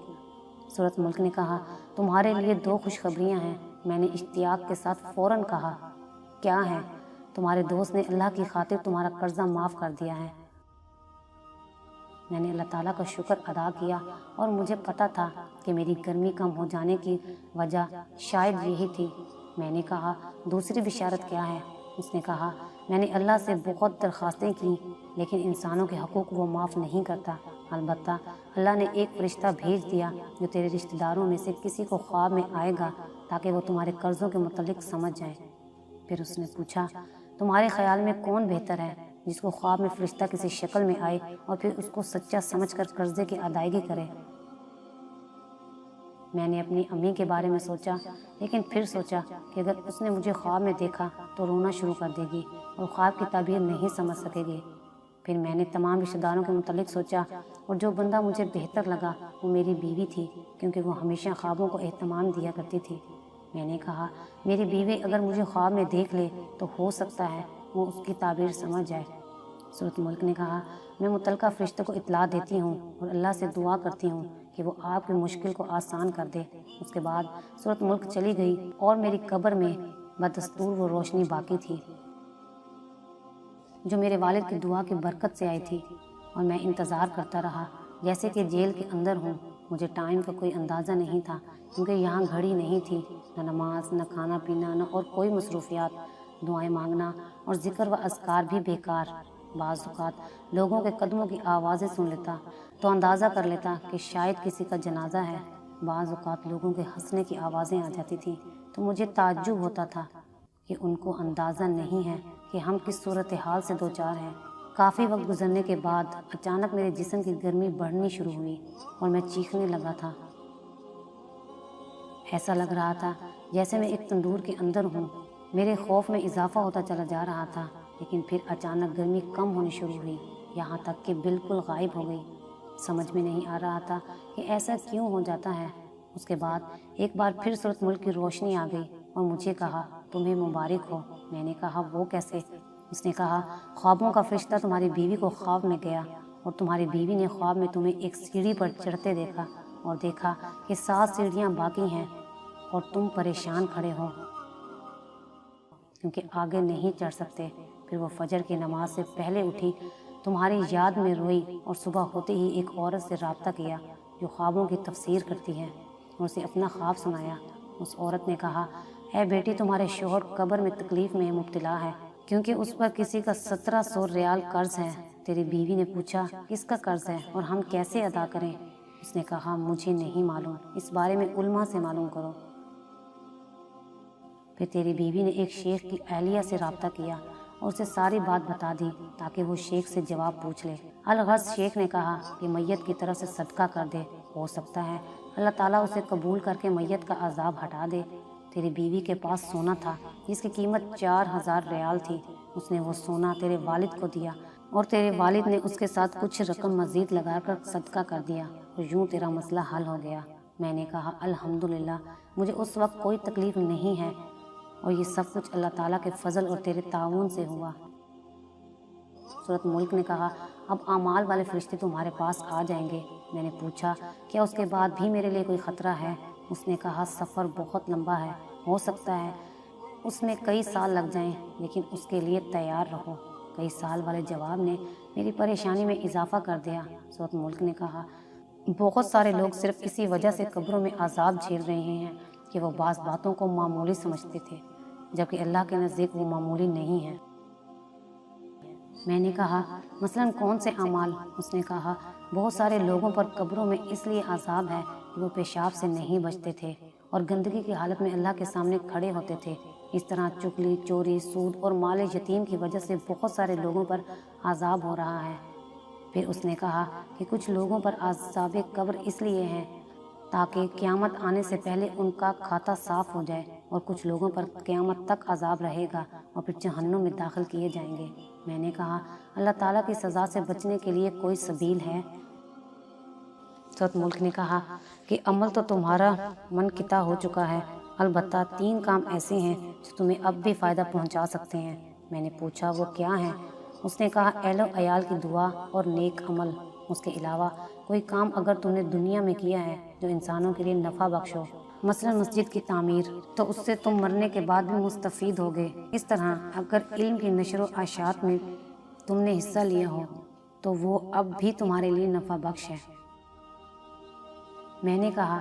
سورۃ ملک نے کہا، تمہارے لیے 2 خوشخبریاں ہیں۔ میں نے اشتیاق کے ساتھ فوراً کہا، کیا ہیں؟ تمہارے دوست نے اللہ کی خاطر تمہارا قرضہ معاف کر دیا ہے۔ میں نے اللہ تعالیٰ کا شکر ادا کیا اور مجھے پتہ تھا کہ میری گرمی کم ہو جانے کی وجہ شاید یہی تھی۔ میں نے کہا، دوسری بشارت کیا ہے؟ اس نے کہا، میں نے اللہ سے بہت درخواستیں کی لیکن انسانوں کے حقوق وہ معاف نہیں کرتا۔ البتہ اللہ نے ایک فرشتہ بھیج دیا جو تیرے رشتہ داروں میں سے کسی کو خواب میں آئے گا تاکہ وہ تمہارے قرضوں کے متعلق سمجھ جائے۔ پھر اس نے پوچھا، تمہارے خیال میں کون بہتر ہے، جس کو خواب میں فرشتہ کسی شکل میں آئے اور پھر اس کو سچا سمجھ کر قرضے کی ادائیگی کرے؟ میں نے اپنی امی کے بارے میں سوچا لیکن پھر سوچا کہ اگر اس نے مجھے خواب میں دیکھا تو رونا شروع کر دے گی اور خواب کی تعبیر نہیں سمجھ سکے گی۔ پھر میں نے تمام رشتہ داروں کے متعلق سوچا اور جو بندہ مجھے بہتر لگا وہ میری بیوی تھی، کیونکہ وہ ہمیشہ خوابوں کو اہتمام دیا کرتی تھی۔ میں نے کہا، میری بیوی اگر مجھے خواب میں دیکھ لے تو ہو سکتا ہے وہ اس کی تعبیر سمجھ جائے۔ سورۃ ملک نے کہا، میں متعلقہ فرشتے کو اطلاع دیتی ہوں اور اللہ سے دعا کرتی ہوں کہ وہ آپ کی مشکل کو آسان کر دے۔ اس کے بعد سورۃ ملک چلی گئی اور میری قبر میں بدستور وہ روشنی باقی تھی جو میرے والد کی دعا کی برکت سے آئی تھی، اور میں انتظار کرتا رہا جیسے کہ جیل کے اندر ہوں۔ مجھے ٹائم کا کوئی اندازہ نہیں تھا کیونکہ یہاں گھڑی نہیں تھی، نہ نماز، نہ کھانا پینا، نہ اور کوئی مصروفیات۔ دعائیں مانگنا اور ذکر و اذکار بھی بیکار۔ بعض اوقات لوگوں کے قدموں کی آوازیں سن لیتا تو اندازہ کر لیتا کہ شاید کسی کا جنازہ ہے۔ بعض اوقات لوگوں کے ہنسنے کی آوازیں آ جاتی تھیں تو مجھے تعجب ہوتا تھا کہ ان کو اندازہ نہیں ہے کہ ہم کس صورتحال سے دوچار ہیں۔ کافی وقت گزرنے کے بعد اچانک میرے جسم کی گرمی بڑھنی شروع ہوئی اور میں چیخنے لگا تھا۔ ایسا لگ رہا تھا جیسے میں ایک تندور کے اندر ہوں۔ میرے خوف میں اضافہ ہوتا چلا جا رہا تھا، لیکن پھر اچانک گرمی کم ہونی شروع ہوئی، یہاں تک کہ بالکل غائب ہو گئی۔ سمجھ میں نہیں آ رہا تھا کہ ایسا کیوں ہو جاتا ہے۔ اس کے بعد ایک بار پھر سورۃ ملک کی روشنی آ گئی اور مجھے کہا، تمہیں مبارک ہو۔ میں نے کہا، وہ کیسے؟ اس نے کہا، خوابوں کا فرشتہ تمہاری بیوی کو خواب میں گیا اور تمہاری بیوی نے خواب میں تمہیں ایک سیڑھی پر چڑھتے دیکھا اور دیکھا کہ 7 سیڑھیاں باقی ہیں اور تم پریشان کھڑے ہو کیونکہ آگے نہیں چڑھ سکتے۔ پھر وہ فجر کی نماز سے پہلے اٹھی، تمہاری یاد میں روئی اور صبح ہوتے ہی ایک عورت سے رابطہ کیا جو خوابوں کی تفسیر کرتی ہے اور اسے اپنا خواب سنایا۔ اس عورت نے کہا، اے بیٹی، تمہارے شوہر قبر میں تکلیف میں مبتلا ہے کیونکہ اس پر کسی کا 1700 ریال قرض ہے۔ تیری بیوی نے پوچھا، کس کا قرض ہے اور ہم کیسے ادا کریں؟ اس نے کہا، مجھے نہیں معلوم، اس بارے میں علماء سے معلوم کرو۔ پھر تیری بیوی نے ایک شیخ کی اہلیہ سے رابطہ کیا اور اسے ساری بات بتا دی تاکہ وہ شیخ سے جواب پوچھ لے۔ الغرض شیخ نے کہا کہ میت کی طرف سے صدقہ کر دے، ہو سکتا ہے اللہ تعالیٰ اسے قبول کر کے میت کا عذاب ہٹا دے۔ تیری بیوی کے پاس سونا تھا جس کی قیمت 4000 ریال تھی، اس نے وہ سونا تیرے والد کو دیا اور تیرے والد نے اس کے ساتھ کچھ رقم مزید لگا کر صدقہ کر دیا اور یوں تیرا مسئلہ حل ہو گیا۔ میں نے کہا الحمدللہ، مجھے اس وقت کوئی تکلیف نہیں ہے اور یہ سب کچھ اللہ تعالیٰ کے فضل اور تیرے تعاون سے ہوا۔ سورۃ ملک نے کہا اب اعمال والے فرشتے تمہارے پاس آ جائیں گے۔ میں نے پوچھا کیا اس کے بعد بھی میرے لیے کوئی خطرہ ہے؟ اس نے کہا سفر بہت لمبا ہے، ہو سکتا ہے اس میں کئی سال لگ جائیں، لیکن اس کے لیے تیار رہو۔ کئی سال والے جواب نے میری پریشانی میں اضافہ کر دیا۔ سورۃ ملک نے کہا بہت سارے لوگ صرف اسی وجہ سے قبروں میں عذاب جھیل رہے ہیں کہ وہ بعض باتوں کو معمولی سمجھتے تھے، جبکہ اللہ کے نزدیک وہ معمولی نہیں ہے۔ میں نے کہا مثلاً کون سے اعمال؟ اس نے کہا بہت سارے لوگوں پر قبروں میں اس لیے عذاب ہے کہ وہ پیشاب سے نہیں بچتے تھے اور گندگی کی حالت میں اللہ کے سامنے کھڑے ہوتے تھے۔ اس طرح چغلی، چوری، سود اور مال یتیم کی وجہ سے بہت سارے لوگوں پر عذاب ہو رہا ہے۔ پھر اس نے کہا کہ کچھ لوگوں پر عذاب قبر اس لیے ہیں تاکہ قیامت آنے سے پہلے ان کا کھاتا صاف ہو جائے، اور کچھ لوگوں پر قیامت تک عذاب رہے گا اور پھر جہنم میں داخل کیے جائیں گے۔ میں نے کہا اللہ تعالیٰ کی سزا سے بچنے کے لیے کوئی سبیل ہے؟ سورۃ ملک نے کہا کہ عمل تو تمہارا منقطع ہو چکا ہے، البتہ 3 کام ایسے ہیں جو تمہیں اب بھی فائدہ پہنچا سکتے ہیں۔ میں نے پوچھا وہ کیا ہیں؟ اس نے کہا اہل و عیال کی دعا اور نیک عمل۔ اس کے علاوہ کوئی کام اگر تم نے دنیا میں کیا ہے جو انسانوں کے لیے نفع بخش ہو، مثلا مسجد کی تعمیر، تو اس سے تم مرنے کے بعد بھی مستفید ہوگے۔ اس طرح اگر علم کی نشر و اشاعت میں تم نے حصہ لیا ہو تو وہ اب بھی تمہارے لیے نفع بخش ہے۔ میں نے کہا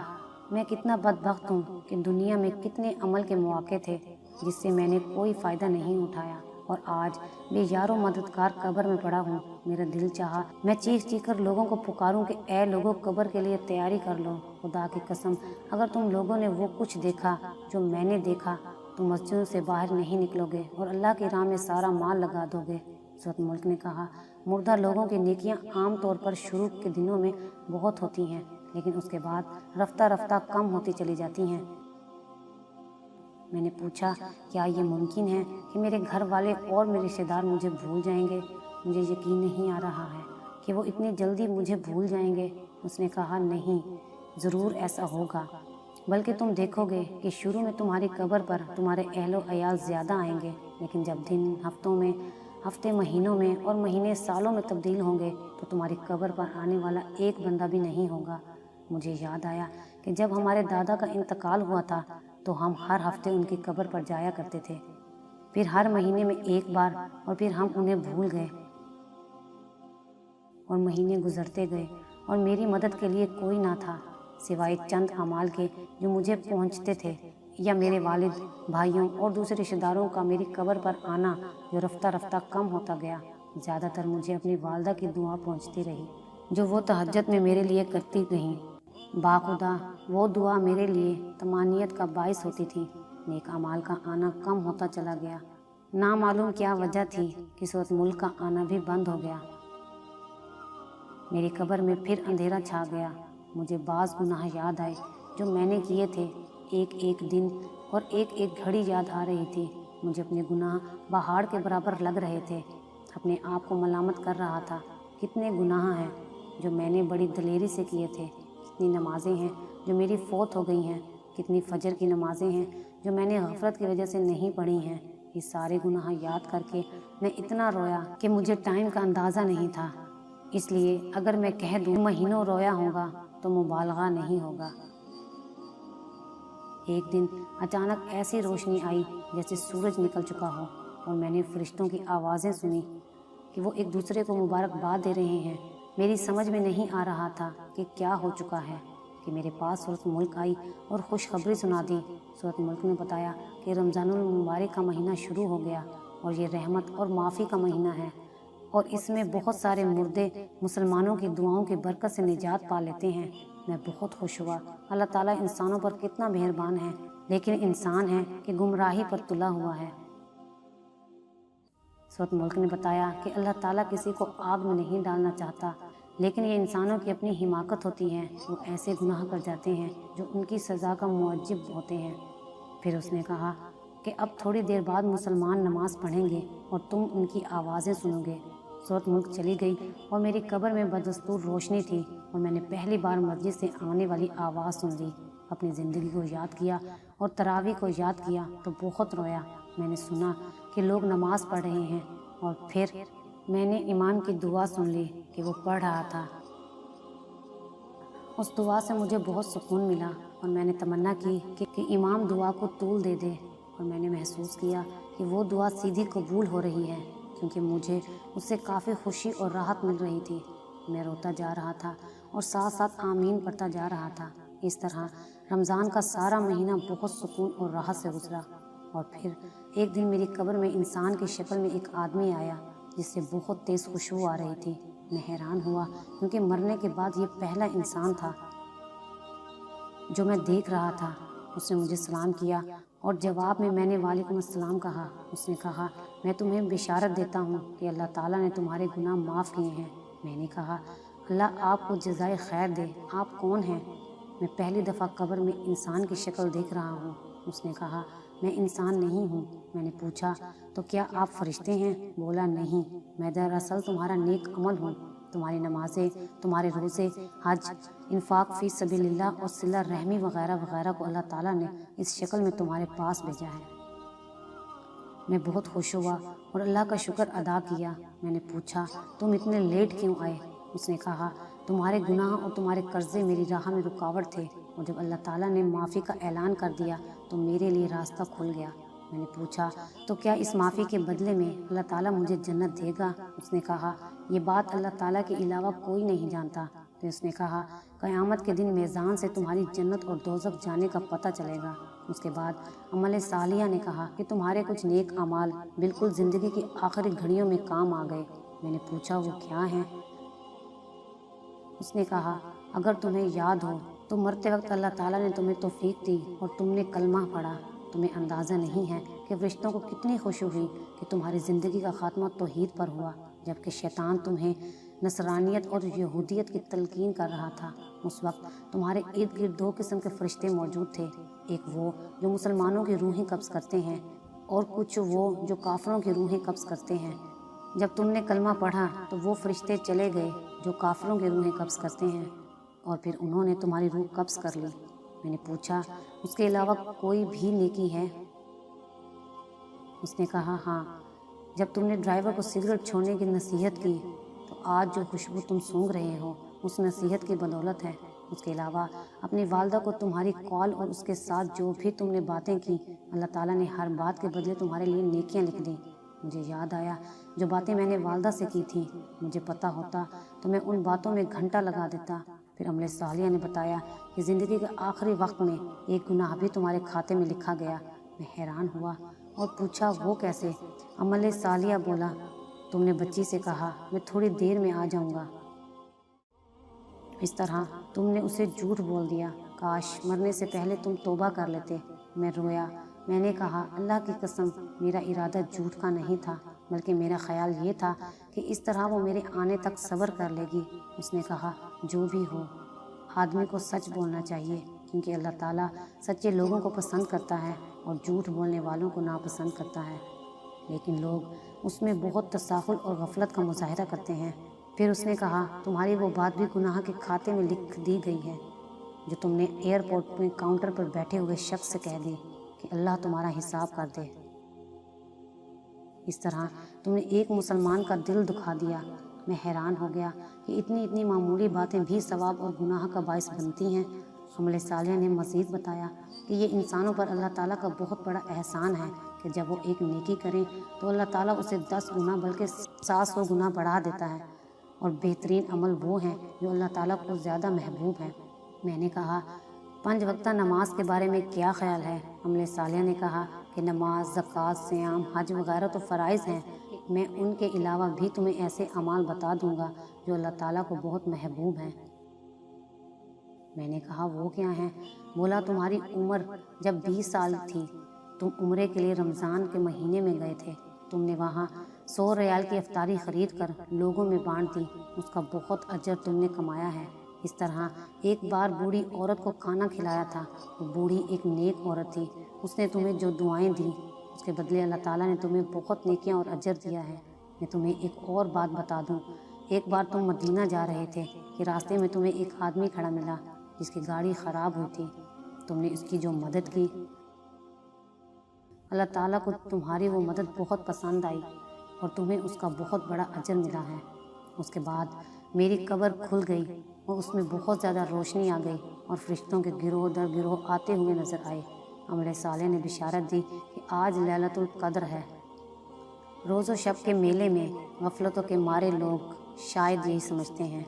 میں کتنا بدبخت ہوں کہ دنیا میں کتنے عمل کے مواقع تھے جس سے میں نے کوئی فائدہ نہیں اٹھایا، اور آج بے یار و مددگار قبر میں پڑا ہوں۔ میرا دل چاہا میں چیخ چیخ کر لوگوں کو پکاروں کہ اے لوگوں قبر کے لیے تیاری کر لو۔ خدا کی قسم اگر تم لوگوں نے وہ کچھ دیکھا جو میں نے دیکھا تو مسجدوں سے باہر نہیں نکلو گے اور اللہ کی راہ میں سارا مال لگا دو گے۔ سورۃ ملک نے کہا مردہ لوگوں کی نیکیاں عام طور پر شروع کے دنوں میں بہت ہوتی ہیں، لیکن اس کے بعد رفتہ رفتہ کم ہوتی چلی جاتی ہیں۔ میں نے پوچھا کیا یہ ممکن ہے کہ میرے گھر والے اور میرے رشتہ دار مجھے بھول جائیں گے؟ مجھے یقین نہیں آ رہا ہے کہ وہ اتنی جلدی مجھے بھول جائیں گے۔ اس نے کہا نہیں، ضرور ایسا ہوگا، بلکہ تم دیکھو گے کہ شروع میں تمہاری قبر پر تمہارے اہل و عیال زیادہ آئیں گے، لیکن جب دن ہفتوں میں، ہفتے مہینوں میں اور مہینے سالوں میں تبدیل ہوں گے تو تمہاری قبر پر آنے والا ایک بندہ بھی نہیں ہوگا۔ مجھے یاد آیا کہ جب ہمارے دادا کا انتقال ہوا تھا تو ہم ہر ہفتے ان کی قبر پر جایا کرتے تھے، پھر ہر مہینے میں ایک بار، اور پھر ہم انہیں بھول گئے اور مہینے گزرتے گئے اور میری مدد کے لیے کوئی نہ تھا سوائے چند اعمال کے جو مجھے پہنچتے تھے، یا میرے والد، بھائیوں اور دوسرے رشتہ داروں کا میری قبر پر آنا جو رفتہ رفتہ کم ہوتا گیا۔ زیادہ تر مجھے اپنی والدہ کی دعا پہنچتی رہی جو وہ تہجد میں میرے لیے کرتی رہیں۔ باخدا وہ دعا میرے لیے طمانینت کا باعث ہوتی تھی۔ نیک اعمال کا آنا کم ہوتا چلا گیا۔ نامعلوم کیا وجہ تھی کہ سورۃ ملک کا آنا بھی بند ہو گیا۔ میری قبر میں پھر اندھیرا چھا گیا۔ مجھے بعض گناہ یاد آئے جو میں نے کیے تھے، ایک ایک دن اور ایک ایک گھڑی یاد آ رہی تھی۔ مجھے اپنے گناہ پہاڑ کے برابر لگ رہے تھے۔ اپنے آپ کو ملامت کر رہا تھا، کتنے گناہ ہیں جو میں نے بڑی دلیری سے کیے تھے، کتنی نمازیں ہیں جو میری فوت ہو گئی ہیں، کتنی فجر کی نمازیں ہیں جو میں نے غفلت کی وجہ سے نہیں پڑھی ہیں۔ یہ سارے گناہ یاد کر کے میں اتنا رویا کہ مجھے ٹائم کا اندازہ نہیں تھا، اس لیے اگر میں کہہ دوں مہینوں رویا ہوگا تو مبالغہ نہیں ہوگا۔ ایک دن اچانک ایسی روشنی آئی جیسے سورج نکل چکا ہو، اور میں نے فرشتوں کی آوازیں سنی کہ وہ ایک دوسرے کو مبارکباد دے رہے ہیں۔ میری سمجھ میں نہیں آ رہا تھا کہ کیا ہو چکا ہے کہ میرے پاس سورۃ ملک آئی اور خوشخبری سنا دی۔ سورۃ ملک نے بتایا کہ رمضان المبارک کا مہینہ شروع ہو گیا اور یہ رحمت اور معافی کا مہینہ ہے، اور اس میں بہت سارے مردے مسلمانوں کی دعاؤں کی برکت سے نجات پا لیتے ہیں۔ میں بہت خوش ہوا۔ اللہ تعالیٰ انسانوں پر کتنا مہربان ہے لیکن انسان ہے کہ گمراہی پر تلا ہوا ہے۔ سورۃ ملک نے بتایا کہ اللہ تعالیٰ کسی کو آگ میں نہیں ڈالنا چاہتا، لیکن یہ انسانوں کی اپنی حماقت ہوتی ہے، وہ ایسے گناہ کر جاتے ہیں جو ان کی سزا کا موجب ہوتے ہیں۔ پھر اس نے کہا کہ اب تھوڑی دیر بعد مسلمان نماز پڑھیں گے اور تم ان کی آوازیں سنو گے۔ سورۃ ملک چلی گئی اور میری قبر میں بدستور روشنی تھی اور میں نے پہلی بار مسجد سے آنے والی آواز سن لی۔ اپنی زندگی کو یاد کیا اور تراویح کو یاد کیا تو بہت رویا۔ میں نے سنا کہ لوگ نماز پڑھ رہے ہیں اور پھر میں نے امام کی دعا سن لی کہ وہ پڑھ رہا تھا۔ اس دعا سے مجھے بہت سکون ملا اور میں نے تمنا کی کہ امام دعا کو طول دے دے، اور میں نے محسوس کیا کہ وہ دعا سیدھی قبول ہو رہی ہے، کیونکہ مجھے اس سے کافی خوشی اور راحت مل رہی تھی۔ میں روتا جا رہا تھا اور ساتھ ساتھ آمین پڑھتا جا رہا تھا۔ اس طرح رمضان کا سارا مہینہ بہت سکون اور راحت سے گزرا۔ اور پھر ایک دن میری قبر میں انسان کی شکل میں ایک آدمی آیا جس سے بہت تیز خوشبو آ رہی تھی۔ میں حیران ہوا کیونکہ مرنے کے بعد یہ پہلا انسان تھا جو میں دیکھ رہا تھا۔ اس نے مجھے سلام کیا اور جواب میں نے وعلیکم السلام کہا۔ اس نے کہا میں تمہیں بشارت دیتا ہوں کہ اللہ تعالیٰ نے تمہارے گناہ معاف کیے ہیں۔ میں نے کہا اللہ آپ کو جزائے خیر دے، آپ کون ہیں؟ میں پہلی دفعہ قبر میں انسان کی شکل دیکھ رہا ہوں۔ اس نے کہا میں انسان نہیں ہوں۔ میں نے پوچھا تو کیا آپ فرشتے ہیں؟ بولا نہیں، میں دراصل تمہارا نیک عمل ہوں۔ تمہاری نمازیں، تمہارے روزے، حج، انفاق فی سبیل اللہ اور صلہ رحمی وغیرہ وغیرہ کو اللہ تعالیٰ نے اس شکل میں تمہارے پاس بھیجا ہے۔ میں بہت خوش ہوا اور اللہ کا شکر ادا کیا۔ میں نے پوچھا تم اتنے لیٹ کیوں آئے؟ اس نے کہا تمہارے گناہ اور تمہارے قرضے میری راہ میں رکاوٹ تھے، اور جب اللہ تعالیٰ نے معافی کا اعلان کر دیا تو میرے لیے راستہ کھل گیا۔ میں نے پوچھا تو کیا اس معافی کے بدلے میں اللہ تعالیٰ مجھے جنت دے گا؟ اس نے کہا یہ بات اللہ تعالیٰ کے علاوہ کوئی نہیں جانتا۔ پھر اس نے کہا قیامت کے دن میزان سے تمہاری جنت اور دوزخ جانے کا پتہ چلے گا۔ اس کے بعد عمل صالحہ نے کہا کہ تمہارے کچھ نیک اعمال بالکل زندگی کی آخری گھڑیوں میں کام آ گئے۔ میں نے پوچھا وہ کیا ہیں؟ اس نے کہا اگر تمہیں یاد ہو تو مرتے وقت اللہ تعالیٰ نے تمہیں توفیق دی اور تم نے کلمہ پڑھا۔ تمہیں اندازہ نہیں ہے کہ فرشتوں کو کتنی خوشی ہوئی کہ تمہاری زندگی کا خاتمہ توحید پر ہوا، جبکہ شیطان تمہیں نصرانیت اور یہودیت کی تلقین کر رہا تھا۔ اس وقت تمہارے ارد گرد دو قسم کے فرشتے موجود تھے، ایک وہ جو مسلمانوں کی روحیں قبض کرتے ہیں اور کچھ وہ جو کافروں کی روحیں قبض کرتے ہیں۔ جب تم نے کلمہ پڑھا تو وہ فرشتے چلے گئے جو کافروں کی روحیں قبض کرتے ہیں، اور پھر انہوں نے تمہاری روح قبض کر لی۔ میں نے پوچھا اس کے علاوہ کوئی بھی نیکی ہے؟ اس نے کہا ہاں، جب تم نے ڈرائیور کو سگریٹ چھوڑنے کی نصیحت کی تو آج جو خوشبو تم سونگھ رہے ہو اس نصیحت کی بدولت ہے۔ اس کے علاوہ اپنی والدہ کو تمہاری کال اور اس کے ساتھ جو بھی تم نے باتیں کی، اللہ تعالیٰ نے ہر بات کے بدلے تمہارے لیے نیکیاں لکھ دیں۔ مجھے یاد آیا جو باتیں میں نے والدہ سے کی تھیں، مجھے پتہ ہوتا تو میں ان باتوں میں گھنٹہ لگا دیتا۔ پھر عمل صالحہ نے بتایا کہ زندگی کے آخری وقت میں ایک گناہ بھی تمہارے کھاتے میں لکھا گیا۔ میں حیران ہوا اور پوچھا وہ کیسے؟ عمل صالحہ بولا تم نے بچی سے کہا میں تھوڑی دیر میں آ جاؤں گا، اس طرح تم نے اسے جھوٹ بول دیا، کاش مرنے سے پہلے تم توبہ کر لیتے۔ میں رویا۔ میں نے کہا اللہ کی قسم میرا ارادہ جھوٹ کا نہیں تھا، بلکہ میرا خیال یہ تھا کہ اس طرح وہ میرے آنے تک صبر کر لے گی۔ اس نے کہا جو بھی ہو، آدمی کو سچ بولنا چاہیے، کیونکہ اللہ تعالیٰ سچے لوگوں کو پسند کرتا ہے اور جھوٹ بولنے والوں کو ناپسند کرتا ہے، لیکن لوگ اس میں بہت تساہل اور غفلت کا مظاہرہ کرتے ہیں۔ پھر اس نے کہا تمہاری وہ بات بھی گناہ کے کھاتے میں لکھ دی گئی ہے جو تم نے ایئرپورٹ میں کاؤنٹر پر بیٹھے ہوئے شخص سے کہہ دی کہ اللہ تمہارا حساب کر دے۔ اس طرح تم نے ایک مسلمان کا دل دکھا دیا۔ میں حیران ہو گیا کہ اتنی معمولی باتیں بھی ثواب اور گناہ کا باعث بنتی ہیں۔ عمل صالح نے مزید بتایا کہ یہ انسانوں پر اللہ تعالیٰ کا بہت بڑا احسان ہے کہ جب وہ ایک نیکی کریں تو اللہ تعالیٰ اسے 10 گنا بلکہ 700 گنا بڑھا دیتا ہے، اور بہترین عمل وہ ہیں جو اللہ تعالیٰ کو زیادہ محبوب ہیں۔ میں نے کہا 5 وقتہ نماز کے بارے میں کیا خیال ہے؟ عمل صالح نے کہا کہ نماز، زکوٰۃ، صیام، حج وغیرہ تو فرائض ہیں، میں ان کے علاوہ بھی تمہیں ایسے اعمال بتا دوں گا جو اللہ تعالیٰ کو بہت محبوب ہیں۔ میں نے کہا وہ کیا ہیں؟ بولا تمہاری عمر جب 20 سال تھی تم عمرے کے لیے رمضان کے مہینے میں گئے تھے، تم نے وہاں 100 ریال کی افطاری خرید کر لوگوں میں بانٹ دی، اس کا بہت اجر تم نے کمایا ہے۔ اس طرح ایک بار بوڑھی عورت کو کھانا کھلایا تھا، وہ بوڑھی ایک نیک عورت تھی، اس نے تمہیں جو دعائیں دی اس کے بدلے اللہ تعالیٰ نے تمہیں بہت نیکیاں اور اجر دیا ہے۔ میں تمہیں ایک اور بات بتا دوں، ایک بار تم مدینہ جا رہے تھے کہ راستے میں تمہیں ایک آدمی کھڑا ملا جس کی گاڑی خراب ہوئی تھی، تم نے اس کی جو مدد کی، اللہ تعالیٰ کو تمہاری وہ مدد بہت پسند آئی اور تمہیں اس کا بہت بڑا اجر ملا ہے۔ اس کے بعد میری قبر کھل گئی اور اس میں بہت زیادہ روشنی آ گئی اور فرشتوں کے گروہ در گروہ آتے ہوئے نظر آئے۔ عمل صالح نے بشارت دی کہ آج لیلۃ القدر ہے۔ روز و شب کے میلے میں غفلتوں کے مارے لوگ شاید یہی سمجھتے ہیں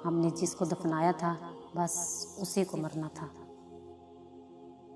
ہم نے جس کو دفنایا تھا بس اسی کو مرنا تھا۔